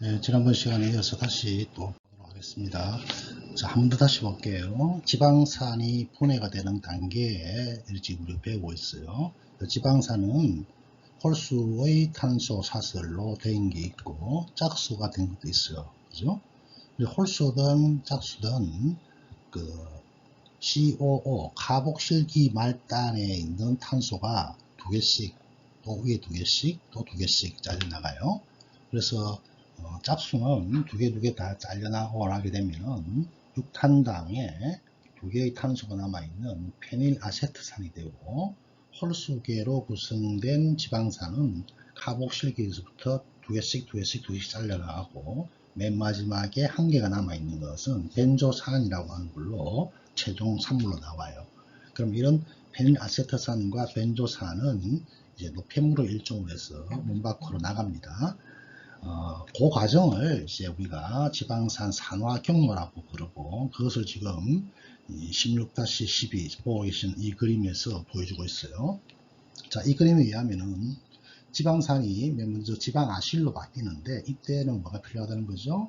네, 지난번 시간에 이어서 다시 또 보도록 하겠습니다. 자, 한 번 더 다시 볼게요. 지방산이 분해가 되는 단계에 지금 우리가 배우고 있어요. 지방산은 홀수의 탄소 사슬로 된 게 있고 짝수가 된 것도 있어요. 그죠? 홀수든 짝수든 그 COO 카복실기 말단에 있는 탄소가 두 개씩 또 위에 두 개씩 또 두 개씩 잘려 나가요. 그래서 짝수는 두 개 다 잘려나가고 하게 되면은 6탄당에 두 개의 탄소가 남아있는 페닐아세트산이 되고 홀수계로 구성된 지방산은 카복실기에서부터 두 개씩 잘려나가고 맨 마지막에 한 개가 남아있는 것은 벤조산이라고 하는 걸로 최종 산물로 나와요. 그럼 이런 페닐아세트산과 벤조산은 이제 노폐물을 일종으로 해서 몸 밖으로 나갑니다. 그 과정을 이제 우리가 지방산 산화 경로라고 부르고 그것을 지금 16-12 보고 계신 이 그림에서 보여주고 있어요. 자, 이 그림에 의하면은 지방산이 맨 먼저 지방아실로 바뀌는데 이때는 뭐가 필요하다는 거죠?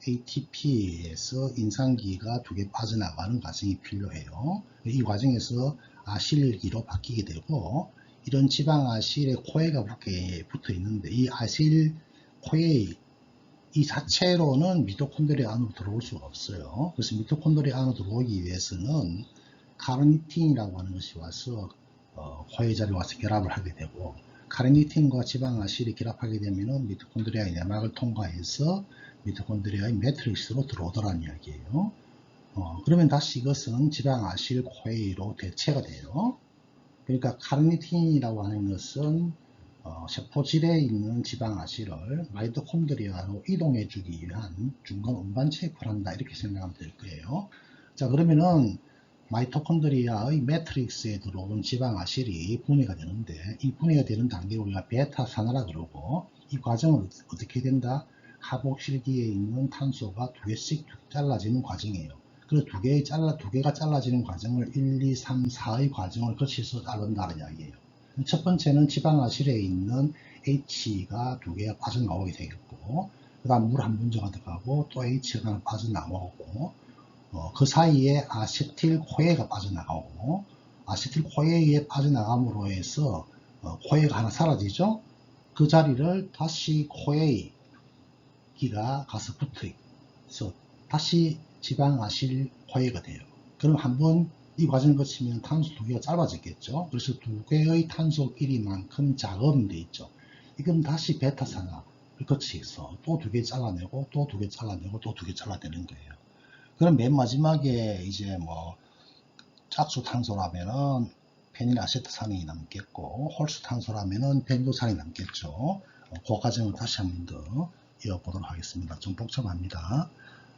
ATP에서 인산기가 두 개 빠져나가는 과정이 필요해요. 이 과정에서 아실기로 바뀌게 되고 이런 지방아실에 코에가 붙어 있는데 이 아실 코에 이 자체로는 미토콘드리아 안으로 들어올 수가 없어요. 그래서 미토콘드리아 안으로 들어오기 위해서는 카르니틴이라고 하는 것이 와서 코에 자리에 와서 결합을 하게 되고 카르니틴과 지방아실이 결합하게 되면 미토콘드리아의 내막을 통과해서 미토콘드리아의 매트릭스로 들어오더라는 이야기예요. 그러면 다시 이것은 지방아실 코에로 대체가 돼요. 그러니까 카르니틴이라고 하는 것은 세포질에 있는 지방아실을 마이토콘드리아로 이동해 주기 위한 중간 운반 체크를 한다 이렇게 생각하면 될 거예요. 자, 그러면은 마이토콘드리아의 매트릭스에 들어온 지방아실이 분해가 되는데 이 분해가 되는 단계를 우리가 베타산화라 그러고 이 과정은 어떻게 된다? 카복실기에 있는 탄소가 두 개씩 잘라지는 과정이에요. 그래서 두 개가 잘라지는 과정을 1, 2, 3, 4의 과정을 거쳐서 자른다는 이야기예요. 첫 번째는 지방아실에 있는 H가 두 개가 빠져나오게 되겠고 그 다음 물 한 분자가 들어가고 또 H가 하나 빠져나오고 그 사이에 아세틸코에가 빠져나가고 아세틸코에에 빠져나감으로 해서 코에가 하나 사라지죠. 그 자리를 다시 코에기가 가서 붙어 있어 다시 지방아실 코에가 돼요. 그럼 한번 이 과정을 거치면 탄소 두 개가 짧아졌겠죠. 그래서 두 개의 탄소 길이만큼 작은 데 있죠. 이건 다시 베타산화를 거치서 또 두 개 잘라내고 또 두 개 잘라내고 또 두 개 잘라내는 거예요. 그럼 맨 마지막에 이제 뭐 짝수 탄소라면은 페닐아세트산이 남겠고 홀수 탄소라면은 벤조산이 남겠죠. 그 과정을 다시 한 번 더 이어보도록 하겠습니다. 좀 복잡합니다.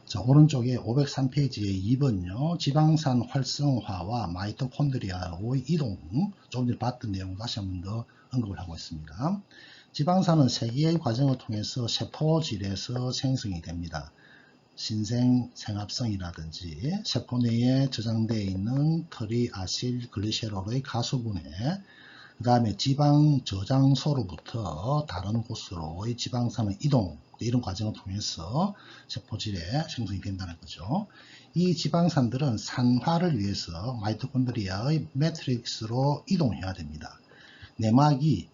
자, 오른쪽에 503페이지에 2번요. 지방산 활성화와 마이토콘드리아의 이동, 조금 전에 봤던 내용을 다시 한 번 더 언급을 하고 있습니다. 지방산은 세 개의 과정을 통해서 세포질에서 생성이 됩니다. 신생 생합성이라든지 세포 내에 저장되어 있는 트리아실 글리세롤의 가수분해, 그 다음에 지방 저장소로부터 다른 곳으로의 지방산의 이동, 이런 과정을 통해서 세포질에 생성이 된다는 거죠. 이 지방산들은 산화를 위해서 마이토콘드리아의 매트릭스로 이동해야 됩니다. 내막은 이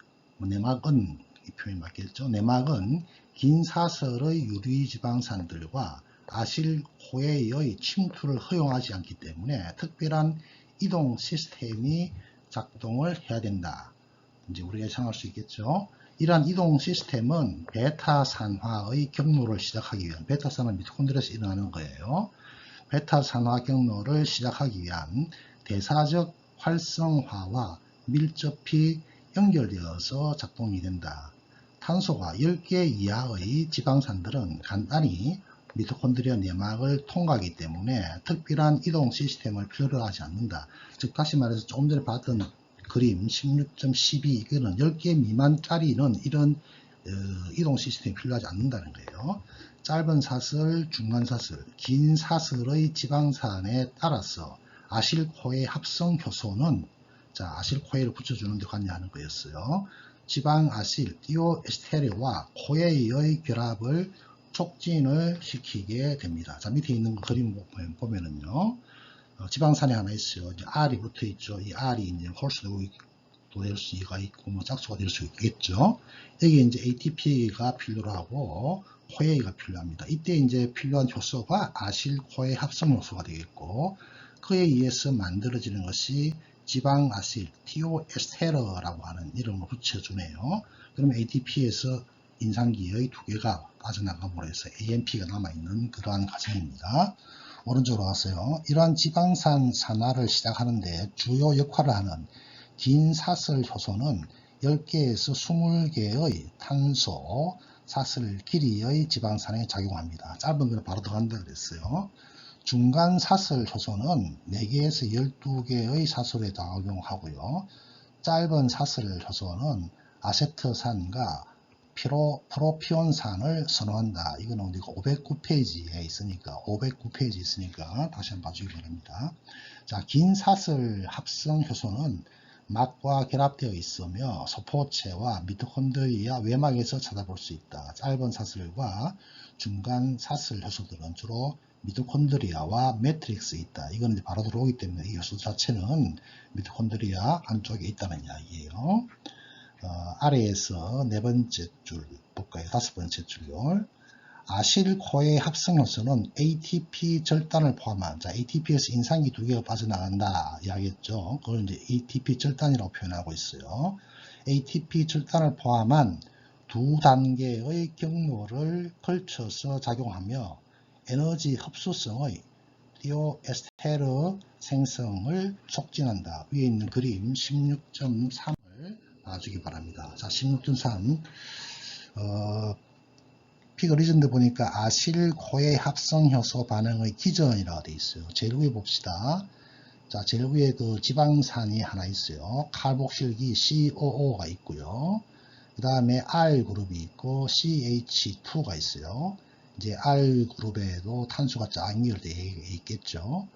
표현이 맞겠죠. 내막은 긴 사설의 유리지방산들과 아실코에의 침투를 허용하지 않기 때문에 특별한 이동 시스템이 작동을 해야 된다. 이제 우리가 예상할 수 있겠죠. 이러한 이동 시스템은 베타산화의 경로를 시작하기 위한, 베타산화 미토콘드리아에서 일어나는 거예요. 베타산화 경로를 시작하기 위한 대사적 활성화와 밀접히 연결되어서 작동이 된다. 탄소가 10개 이하의 지방산들은 간단히 미토콘드리아 내막을 통과하기 때문에 특별한 이동 시스템을 필요로 하지 않는다. 즉 다시 말해서 조금 전에 봤던 그림 16.12 이거는 10개 미만짜리는 이런 이동 시스템이 필요하지 않는다는 거예요. 짧은 사슬, 중간 사슬, 긴 사슬의 지방산에 따라서 아실코에 합성 효소는 자, 아실코에를 붙여주는 데 관여하는 거였어요. 지방아실 디오에스테르와 코에이의 결합을 촉진을 시키게 됩니다. 자, 밑에 있는 그림 보면은요, 지방산이 하나 있어요. 이제 R이 붙어 있죠. 이 R이 이제 홀수도 될 수가 있고, 뭐 짝수가 될 수 있겠죠. 여기 이제 ATP가 필요로 하고, 코에이가 필요합니다. 이때 이제 필요한 효소가 아실 코에 합성 효소가 되겠고, 그에 의해서 만들어지는 것이 지방아실 티오에스테르라고 하는 이름을 붙여주네요. 그러면 ATP에서 인산기의 두 개가 빠져나가고 해서 AMP가 남아있는 그러한 과정입니다. 오른쪽으로 가세요. 이러한 지방산 산화를 시작하는데 주요 역할을 하는 긴 사슬 효소는 10개에서 20개의 탄소 사슬 길이의 지방산에 작용합니다. 짧은 건 바로 들어간다 그랬어요. 중간 사슬 효소는 4개에서 12개의 사슬에 작용하고요. 짧은 사슬 효소는 아세트산과 프로피온산을 선호한다. 이거는 우리가 509페이지에 있으니까, 509페이지 있으니까 다시 한번 봐주기 바랍니다. 자, 긴 사슬 합성 효소는 막과 결합되어 있으며 소포체와 미토콘드리아 외막에서 찾아볼 수 있다. 짧은 사슬과 중간 사슬 효소들은 주로 미토콘드리아와 매트릭스에 있다. 이건 바로 들어오기 때문에 이 효소 자체는 미토콘드리아 안쪽에 있다는 이야기예요. 아래에서 네 번째 줄 볼까요? 다섯 번째 줄요. 아실코의 합성 효소는 ATP 절단을 포함한, 자, ATP에서 인산기 두 개가 빠져나간다 이야기했죠. 그걸 이제 ATP 절단이라고 표현하고 있어요. ATP 절단을 포함한 두 단계의 경로를 걸쳐서 작용하며 에너지 흡수성의 디오에스테르 생성을 촉진한다. 위에 있는 그림 16.3을 봐주기 바랍니다. 자, 16.3 피그리전드 보니까 아실코의 합성효소 반응의 기전이라고 되어 있어요. 제일 위에 봅시다. 자, 제일 위에 그 지방산이 하나 있어요. 칼복실기 COO가 있고요. 그 다음에 R그룹이 있고 CH2가 있어요. 이제 R그룹에도 탄소가 쫙 연결되어 있겠죠.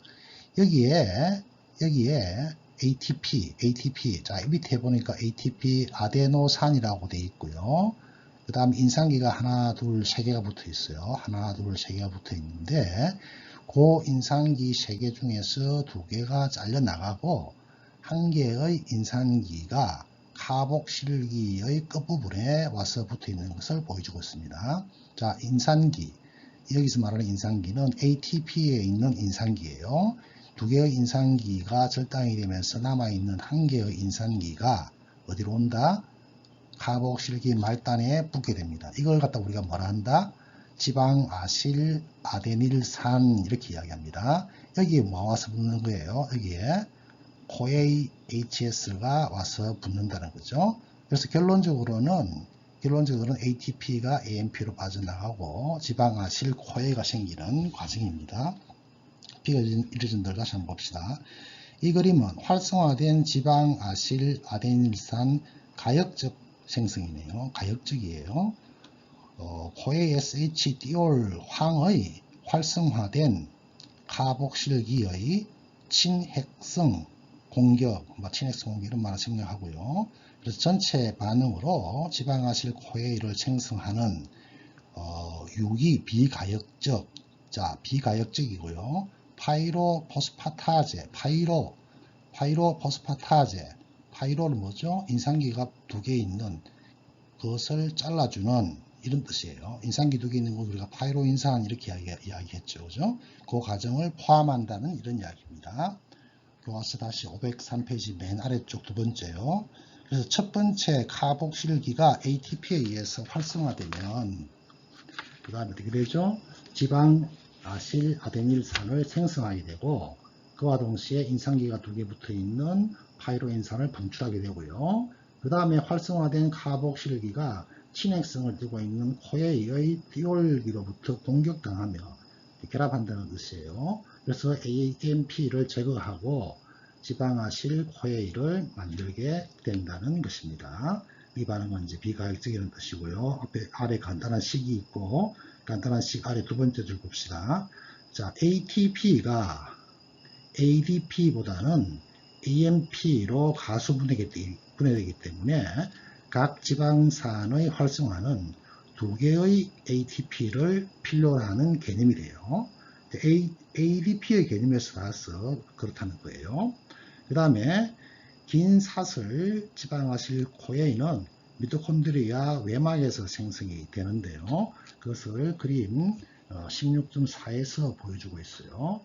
여기에 ATP, 자, 밑에 보니까 ATP 아데노산이라고 되어 있고요. 그 다음 인산기가 하나, 둘, 세 개가 붙어 있어요. 하나, 둘, 세 개가 붙어 있는데, 그 인산기 세 개 중에서 두 개가 잘려나가고, 한 개의 인산기가 카복실기의 끝부분에 와서 붙어 있는 것을 보여주고 있습니다. 자, 인산기. 여기서 말하는 인산기는 ATP에 있는 인산기예요. 두 개의 인산기가 절단이 되면서 남아있는 한 개의 인산기가 어디로 온다? 카복실기 말단에 붙게 됩니다. 이걸 갖다 우리가 뭐라 한다? 지방아실 아데닐산 이렇게 이야기합니다. 여기에 뭐 와서 붙는 거예요? 여기에 코에이 HS가 와서 붙는다는 거죠. 그래서 결론적으로는 ATP가 AMP로 빠져나가고 지방아실 코에이가 생기는 과정입니다. 피그리전들 다시 한번 봅시다. 이 그림은 활성화된 지방아실 아데닐산 가역적 생성이네요. 가역적이에요. 코에이 SH디올 황의 활성화된 카복실기의 친핵성 공격, 친핵성 공격 이런 말을 생략하고요. 그래서 전체 반응으로 지방아실 코에이를 생성하는 유기 비가역적, 자, 비가역적이고요. 파이로포스파타제, 파이로는 뭐죠? 인산기가 두 개 있는 그것을 잘라주는 이런 뜻이에요. 인산기 두 개 있는 거 우리가 파이로인산 이렇게 이야기했죠. 그죠? 그 과정을 포함한다는 이런 이야기입니다. 와서 다시 503페이지 맨 아래쪽 두 번째요. 그래서 첫 번째 카복실기가 ATP에 의해서 활성화되면 그 다음에 어떻게 되죠? 지방아실 아데닐산을 생성하게 되고 그와 동시에 인산기가 두 개 붙어 있는 파이로인산을 방출하게 되고요. 그 다음에 활성화된 카복실기가 친핵성을 띠고 있는 코에이의 디올기로부터 공격당하며 결합한다는 뜻이에요. 그래서 AMP를 제거하고 지방아실 코에이를 만들게 된다는 것입니다. 이 반응은 이제 비가역적이라는 뜻이고요. 아래 간단한 식이 있고 간단한 식 아래 두 번째 줄 봅시다. 자, ATP가 ADP보다는 AMP로 가수 분해되기 때문에 각 지방산의 활성화는 두 개의 ATP를 필요로 하는 개념이 돼요. ADP의 개념에서 나와서 그렇다는 거예요. 그 다음에 긴 사슬 지방아실 코에이는 미토콘드리아 외막에서 생성이 되는데요. 그것을 그림 16.4에서 보여주고 있어요.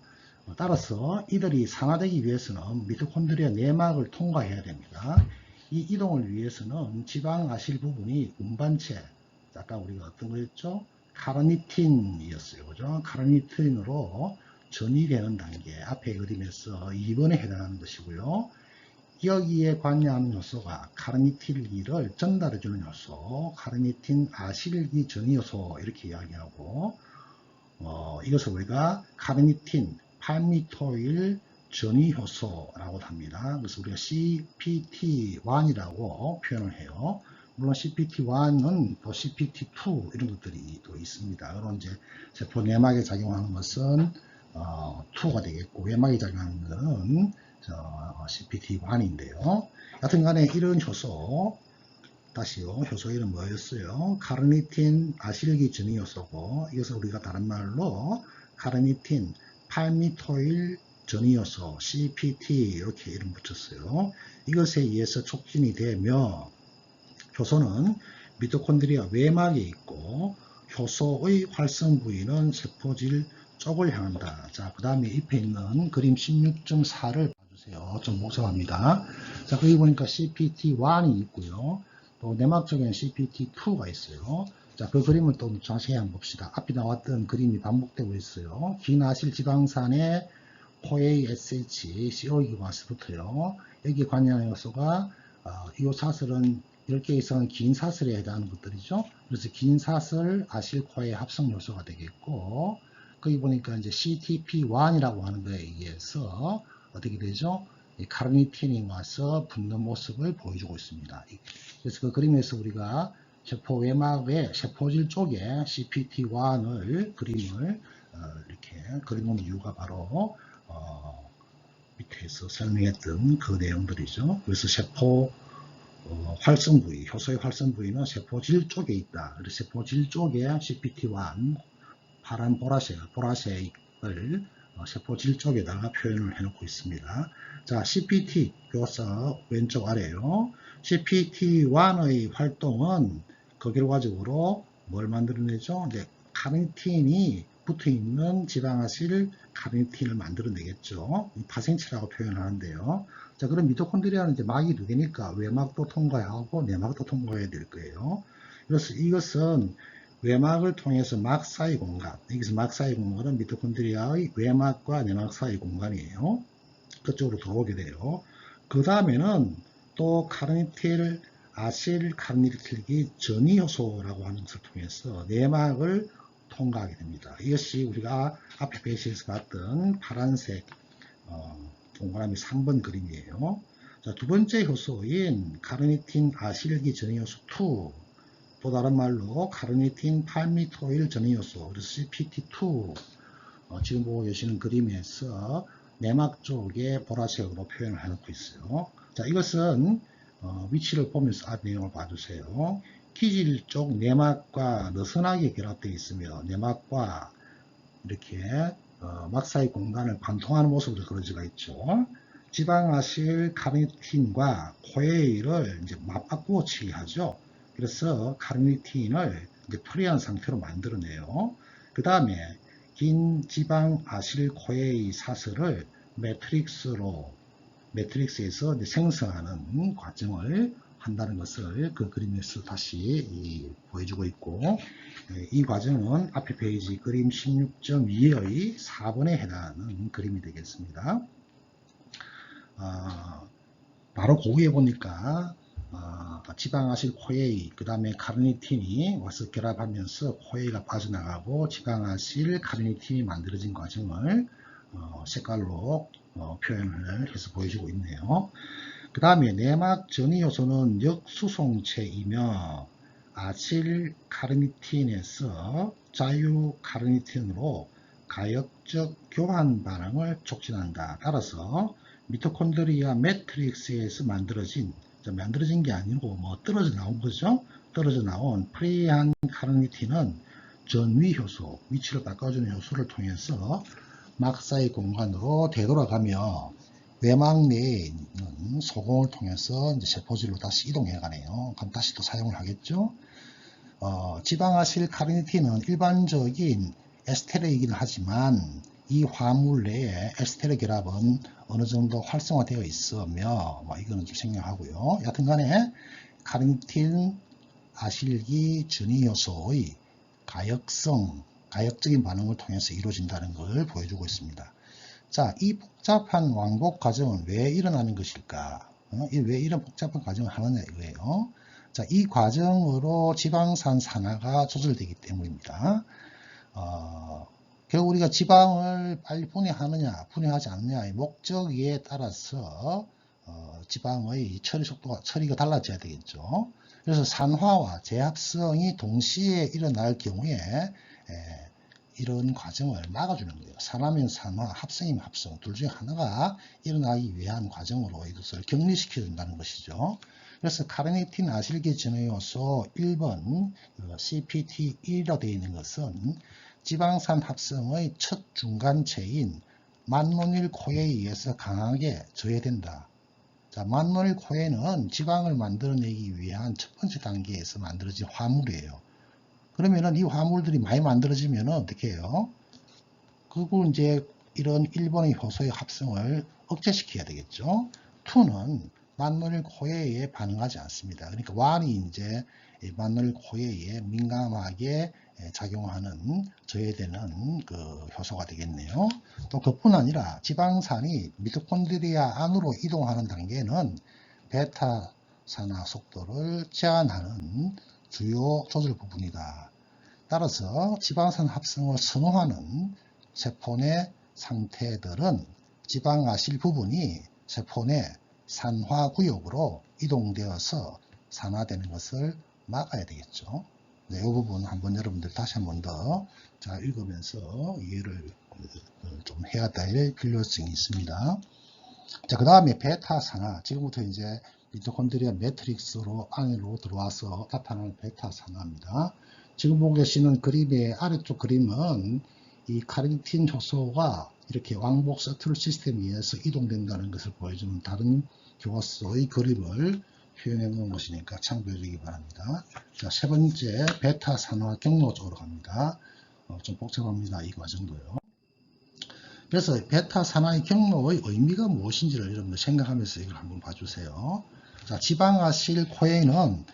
따라서 이들이 산화되기 위해서는 미토콘드리아 내막을 통과해야 됩니다. 이 이동을 위해서는 지방아실 부분이 운반체, 아까 우리가 어떤 거였죠? 카르니틴이었어요. 그죠? 카르니틴으로 전이되는 단계, 앞에 그림에서 2번에 해당하는 것이고요. 여기에 관여하는 요소가 카르니틴기를 전달해주는 요소, 카르니틴 아실기 전이요소 이렇게 이야기하고, 이것을 우리가 카르니틴 팔미토일 전이효소라고 합니다. 그래서 우리가 CPT1이라고 표현을 해요. 물론 CPT1은 또 CPT2 이런 것들이 또 있습니다. 그럼 이제 세포 내막에 작용하는 것은 2가 되겠고, 외막에 작용하는 것은 CPT1인데요. 여튼 간에 이런 효소, 다시요, 효소 이름 뭐였어요? 카르니틴 아실기 전이효소고, 이것을 우리가 다른 말로 카르니틴 팔미토일 전이효소 CPT 이렇게 이름 붙였어요. 이것에 의해서 촉진이 되며 효소는 미토콘드리아 외막에 있고 효소의 활성 부위는 세포질 쪽을 향한다. 자, 그 다음에 옆에 있는 그림 16.4를 봐주세요. 좀 복잡합니다. 자, 거기 보니까 CPT1이 있고요. 또 내막 쪽에는 CPT2가 있어요. 자, 그 그림을 또 자세히 한번 봅시다. 앞에 나왔던 그림이 반복되고 있어요. 긴 아실 지방산에 CoASH, COE가 와서 붙어요. 여기 관여하는 요소가 이 사슬은 10개 이상은 긴 사슬에 해당하는 것들이죠. 그래서 긴 사슬 아실코의 합성 요소가 되겠고, 거기 보니까 이제 CTP1이라고 하는 거에 의해서 어떻게 되죠? 이 카르니틴이 와서 붙는 모습을 보여주고 있습니다. 그래서 그 그림에서 우리가 세포 외막의 세포질 쪽에 CPT1을 그림을 이렇게 그려놓은 이유가 바로 밑에서 설명했던 그 내용들이죠. 그래서 세포 활성 부위, 효소의 활성 부위는 세포질 쪽에 있다. 그래서 세포질 쪽에 CPT1, 파란 보라색을 세포질 쪽에다가 표현을 해놓고 있습니다. 자, CPT 교사 왼쪽 아래요. CPT1의 활동은 그 결과적으로 뭘 만들어내죠? 네, 카르니틴이 붙어있는 지방아실 카르니틴을 만들어내겠죠. 파생체라고 표현하는데요. 자, 그럼 미토콘드리아는 이제 막이 두 개니까 외막도 통과하고 내막도 통과해야 될 거예요. 그래서 이것은 외막을 통해서 막 사이 공간, 여기서 막 사이 공간은 미토콘드리아의 외막과 내막 사이 공간이에요. 그쪽으로 들어오게 돼요. 그 다음에는 또 카르니틸 아실 카르니틸기 전이 효소라고 하는 것을 통해서 내막을 통과하게 됩니다. 이것이 우리가 앞에 페이지에서 봤던 파란색 동그라미 3번 그림이에요. 자, 두 번째 효소인 카르니틴 아실기 전이효소 2, 또 다른 말로 카르니틴 팔미토일 전이효소, 그래서 CPT2, 지금 보고 계시는 그림에서 내막 쪽에 보라색으로 표현을 해놓고 있어요. 자, 이것은 위치를 보면서 앞 내용을 봐주세요. 기질 쪽 내막과 느슨하게 결합되어 있으며 내막과 이렇게 막 사이 공간을 관통하는 모습으로 그려지가 있죠. 지방아실 카르니틴과 코에이를 이제 맞바꾸어 치기 하죠. 그래서 카르니틴을 이제 프리한 상태로 만들어내요. 그 다음에 긴 지방아실 코에이 사슬을 매트릭스에서 이제 생성하는 과정을 한다는 것을 그 그림에서 다시 보여주고 있고, 이 과정은 앞에 페이지 그림 16.2의 4번에 해당하는 그림이 되겠습니다. 바로 거기에 보니까 지방아실 코에이, 그 다음에 카르니틴이 와서 결합하면서 코에이가 빠져나가고 지방아실 카르니틴이 만들어진 과정을 색깔로 표현을 해서 보여주고 있네요. 그 다음에 내막 전이효소는 역수송체이며 아실 카르니틴에서 자유 카르니틴으로 가역적 교환 반응을 촉진한다. 따라서 미토콘드리아 매트릭스에서 만들어진 만들어진 게 아니고 뭐 떨어져 나온 거죠. 떨어져 나온 프리한 카르니틴은 전위 효소, 위치를 바꿔주는 효소를 통해서 막사의 공간으로 되돌아가며 외막 내에 있는 소공을 통해서 이제 세포질로 다시 이동해 가네요. 그럼 다시 또 사용을 하겠죠. 지방아실 카르니틴은 일반적인 에스테르이긴 하지만 이 화물 내에 에스테르 결합은 어느 정도 활성화되어 있으며 이거는 좀 생략하고요. 여하튼간에 카르니틴 아실기 전이 요소의 가역적인 반응을 통해서 이루어진다는 걸 보여주고 있습니다. 자, 이 복잡한 왕복 과정은 왜 일어나는 것일까? 왜 이런 복잡한 과정을 하느냐 이거예요. 자, 이 과정으로 지방산 산화가 조절되기 때문입니다. 결국 우리가 지방을 빨리 분해하느냐, 분해하지 않느냐의 목적에 따라서 지방의 처리가 달라져야 되겠죠. 그래서 산화와 재합성이 동시에 일어날 경우에 이런 과정을 막아주는 거예요. 산화면 산화, 합성이면 합성, 둘 중에 하나가 일어나기 위한 과정으로 이것을 격리시켜준다는 것이죠. 그래서 카르니틴 아실기 전해요소 1번 CPT1로 되어 있는 것은 지방산 합성의 첫 중간체인 만노닐 코에 의해서 강하게 저해된다. 자, 만노닐 코에는 지방을 만들어내기 위한 첫 번째 단계에서 만들어진 화물이에요. 그러면은 이 화물들이 많이 만들어지면 어떻게 해요? 그리고 이제 이런 1번의 효소의 합성을 억제시켜야 되겠죠. 2는 만노닐 코에에 반응하지 않습니다. 그러니까 1이 이제 만노닐 코에에 민감하게 작용하는 저해되는 그 효소가 되겠네요. 또 그뿐 아니라 지방산이 미토콘드리아 안으로 이동하는 단계는 베타 산화 속도를 제한하는 주요 조절 부분이다. 따라서 지방산 합성을 선호하는 세포 내 상태들은 지방아실 부분이 세포 내 산화구역으로 이동되어서 산화되는 것을 막아야 되겠죠. 네, 이 부분 한번 여러분들 다시 한번 더 읽으면서 이해를 좀 해야 될 필요성이 있습니다. 자, 그 다음에 베타 산화. 지금부터 이제 미토콘드리아 매트릭스로 안으로 들어와서 나타나는 베타 산화입니다. 지금 보고 계시는 그림의 아래쪽 그림은 이 카르니틴 효소가 이렇게 왕복 서툴 시스템에 의해서 이동된다는 것을 보여주는 다른 교과서의 그림을 표현해 놓은 것이니까 참고해 주기 바랍니다. 자, 세 번째 베타 산화 경로 쪽으로 갑니다. 좀 복잡합니다. 이 과정도요. 그래서 베타 산화의 경로의 의미가 무엇인지를 여러분들 생각하면서 이걸 한번 봐주세요. 자, 지방아실 코에는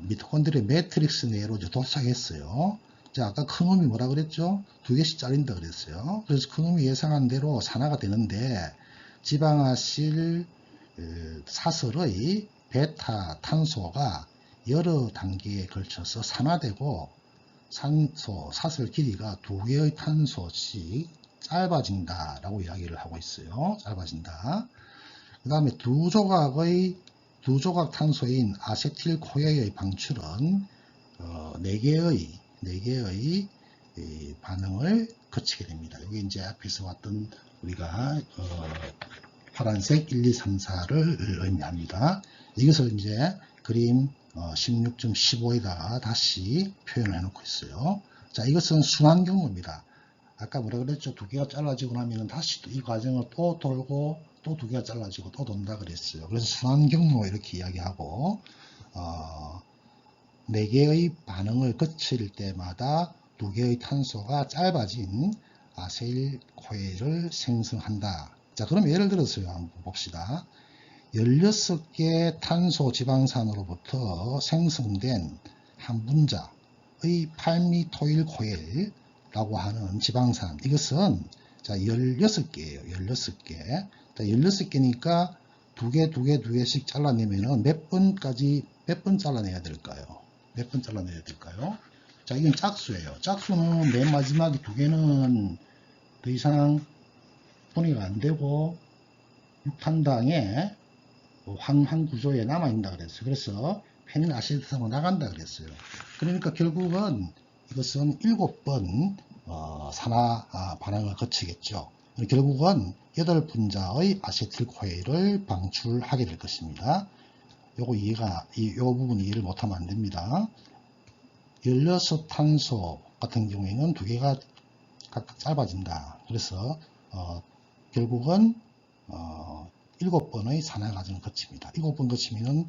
미토콘드리아 매트릭스 내로 이제 도착했어요. 자, 아까 큰 놈이 뭐라 그랬죠? 2개씩 잘린다 그랬어요. 그래서 큰 놈이 예상한 대로 산화가 되는데 지방아실 사슬의 베타 탄소가 여러 단계에 걸쳐서 산화되고 사슬 길이가 2개의 탄소씩 짧아진다 라고 이야기를 하고 있어요. 짧아진다. 그 다음에 두 조각 탄소인 아세틸 코에의 방출은 4개의 반응을 거치게 됩니다. 여기 이제 앞에서 왔던 우리가 파란색 1, 2, 3, 4를 의미합니다. 이것을 이제 그림 16.15에다가 다시 표현을 해놓고 있어요. 자, 이것은 순환 경로입니다. 아까 뭐라 그랬죠? 2개가 잘라지고 나면 다시 이 과정을 또 돌고 또 2개가 잘라지고 또 돈다 그랬어요. 그래서 순환 경로 이렇게 이야기하고 4개의 반응을 거칠 때마다 2개의 탄소가 짧아진 아세틸 코에를 생성한다. 자, 그럼 예를 들어서요. 한번 봅시다. 16개 탄소 지방산으로부터 생성된 한 분자의 팔미토일 코엘 라고 하는 지방산. 이것은 자 16개예요. 16개. 자, 16개니까 2개씩 잘라내면은 몇 번 잘라내야 될까요? 몇 번 잘라내야 될까요? 자, 이건 짝수예요. 짝수는 맨 마지막에 2개는 더 이상 분해가 안 되고 6탄당에 황 구조에 남아있다 그랬어요. 그래서 페닐 아세트하고 나간다 그랬어요. 그러니까 결국은 이것은 7번 산화 반응을 거치겠죠. 결국은 8분자의 아세틸 코에를 방출하게 될 것입니다. 요거 요 부분 이해를 못하면 안 됩니다. 16탄소 같은 경우에는 두 개가 각각 짧아진다. 그래서 결국은 7번의 산화 과정을 거칩니다. 7번 거치면은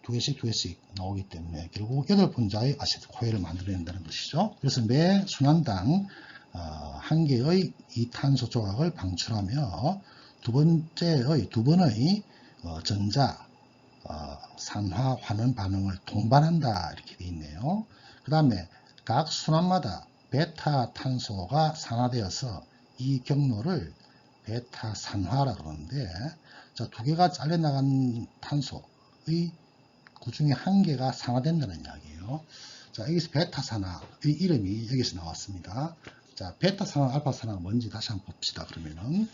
두 개씩 나오기 때문에 결국 8분자의 아세트코에를 만들어낸다는 것이죠. 그래서 매 순환당 한 개의 이 탄소 조각을 방출하며 두 번의 전자 산화 환원 반응을 동반한다 이렇게 되어 있네요. 그 다음에 각 순환마다 베타 탄소가 산화되어서 이 경로를 베타 산화라 그러는데, 자, 두 개가 잘려나간 탄소의 그 중에 한 개가 산화된다는 이야기예요. 자, 여기서 베타 산화의 이름이 여기서 나왔습니다. 자, 베타 산화, 알파 산화가 뭔지 다시 한번 봅시다. 그러면은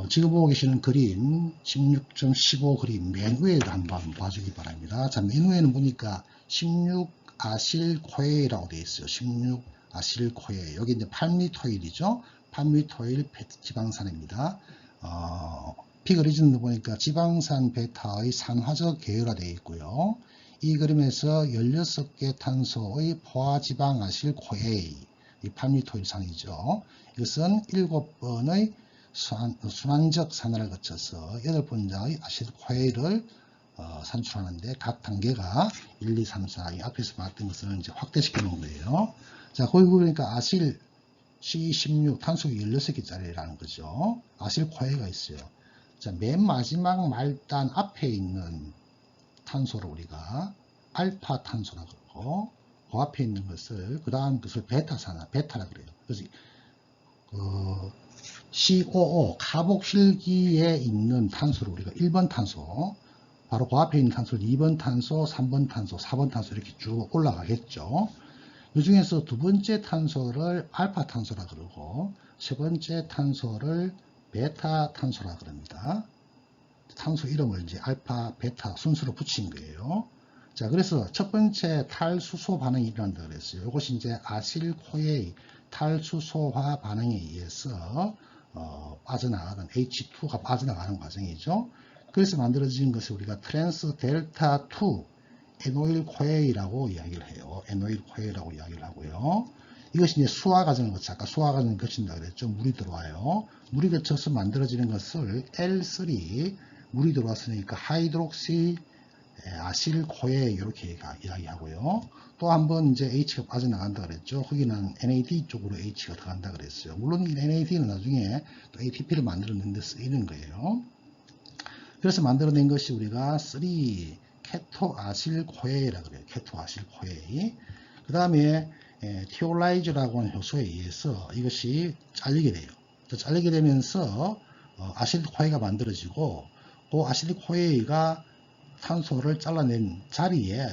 지금 보고 계시는 그림 16.15 그림 맨 위에도 한번 봐주기 바랍니다. 자, 맨 위에는 보니까 16아실코에라고 되어 있어요. 16아실코에. 여기 이제 팔미토일이죠. 팔미토일 지방산입니다. 피그리즘도 보니까 지방산 베타의 산화적 계열화 되어 있고요. 이 그림에서 16개 탄소의 포화지방아실코에, 이 팔미토일산이죠. 이것은 7번의 순환적 산화를 거쳐서 8분자의 아실코에를 산출하는데 각 단계가 1, 2, 3, 4 이 앞에서 봤던 것을 이제 확대시켜 놓은 거예요. 자, 거기 보니까 아실 C16 탄소가 16개짜리라는 거죠. 아실코에가 있어요. 자, 맨 마지막 말단 앞에 있는 탄소를 우리가 알파 탄소라고 그러고, 그 앞에 있는 것을, 그 다음 것을 베타산화, 베타라 그래요. 그래서 COO, 카복실기에 있는 탄소를 우리가 1번 탄소, 바로 그 앞에 있는 탄소를 2번 탄소, 3번 탄소, 4번 탄소 이렇게 쭉 올라가겠죠. 이 중에서 두 번째 탄소를 알파 탄소라 그러고, 세 번째 탄소를 베타 탄소라 그럽니다. 탄소 이름을 이제 알파, 베타 순서로 붙인 거예요. 자, 그래서 첫 번째 탈수소 반응이 일어난다 그랬어요. 이것이 이제 아실코에의 탈수소화 반응에 의해서 빠져나가는 H2가 빠져나가는 과정이죠. 그래서 만들어진 것을 우리가 트랜스 델타 2 에노일 코에이라고 이야기를 해요. 에노일 코에이라고 이야기를 하고요. 이것이 이제 수화 과정을 거쳐, 아까 수화 과정을 거친다 그랬죠. 물이 들어와요. 물이 거쳐서 만들어지는 것을 L3, 물이 들어왔으니까 하이드록시 아실코에 이렇게 이야기하고요. 또 한 번 이제 H가 빠져나간다 그랬죠. 거기는 NAD 쪽으로 H가 들어간다 그랬어요. 물론 이 NAD는 나중에 또 ATP를 만들어내는 데 쓰이는 거예요. 그래서 만들어낸 것이 우리가 3 케토아실코에라 그래요. 케토아실코에. 그 다음에 티올라이즈라고 하는 효소에 의해서 이것이 잘리게 돼요. 잘리게 되면서 아실코에가 만들어지고, 그 아실코에가 탄소를 잘라낸 자리에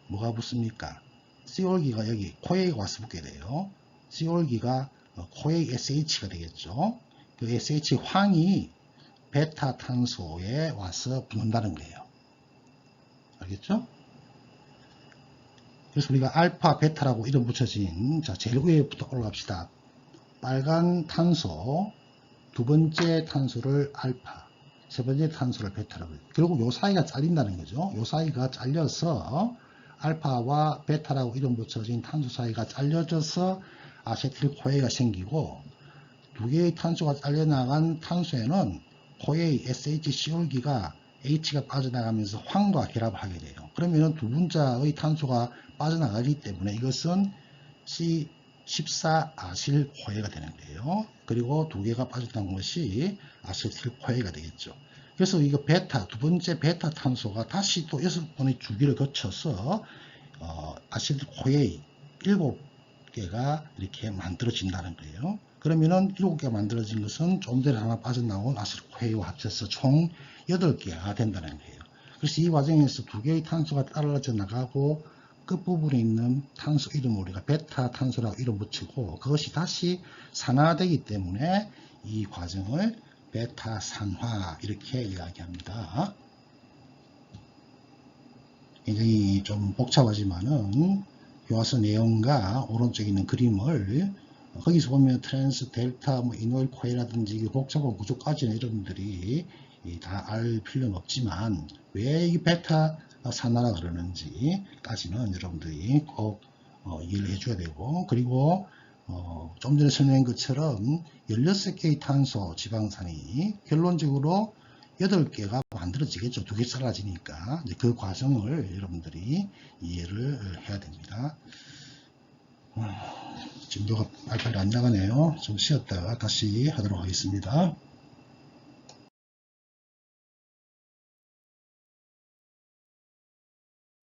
뭐가 붙습니까? C올기가 여기 코에이가 와서 붙게 돼요. C올기가 코에이 SH가 되겠죠. 그 SH 황이 베타 탄소에 와서 붙는다는 거예요. 알겠죠? 그래서 우리가 알파, 베타라고 이름 붙여진, 자, 제일 위에부터 올라갑시다. 빨간 탄소, 두 번째 탄소를 알파, 세 번째 탄소를 베타라고 해요. 결국 요 사이가 잘린다는 거죠. 요 사이가 잘려서 알파와 베타라고 이름 붙여진 탄소 사이가 잘려져서 아세틸코에가 생기고, 두 개의 탄소가 잘려나간 탄소에는 코에이 SHC올기가 H가 빠져나가면서 황과 결합을 하게 돼요. 그러면 두 분자의 탄소가 빠져나가기 때문에 이것은 C14아실코에가 되는 거예요. 그리고 두 개가 빠져나간 것이 아세틸코에가 되겠죠. 그래서 이거 베타, 두 번째 베타 탄소가 다시 또 6번의 주기를 거쳐서 아세틸코에 7개가 이렇게 만들어진다는 거예요. 그러면은 7개가 만들어진 것은 좀 전에 하나 빠져나온 아실코에와 합쳐서 총 8개가 된다는 거예요. 그래서 이 과정에서 두 개의 탄소가 떨어져 나가고 끝부분에 있는 탄소 이름을 우리가 베타 탄소라고 이름 붙이고, 그것이 다시 산화되기 때문에 이 과정을 베타 산화 이렇게 이야기합니다. 굉장히 좀 복잡하지만은 교과서 내용과 오른쪽에 있는 그림을 거기서 보면 트랜스 델타 이노일 코에라든지 복잡한 구조까지는 여러분들이 다 알 필요는 없지만 왜 이 베타 산화라 그러는지까지는 여러분들이 꼭 이해를 해줘야 되고, 그리고 좀 전에 설명한 것처럼 16개의 탄소 지방산이 결론적으로 8개가 만들어지겠죠. 2개 사라지니까. 이제 그 과정을 여러분들이 이해를 해야 됩니다. 진도가 빨리빨리 안 나가네요. 좀 쉬었다가 다시 하도록 하겠습니다.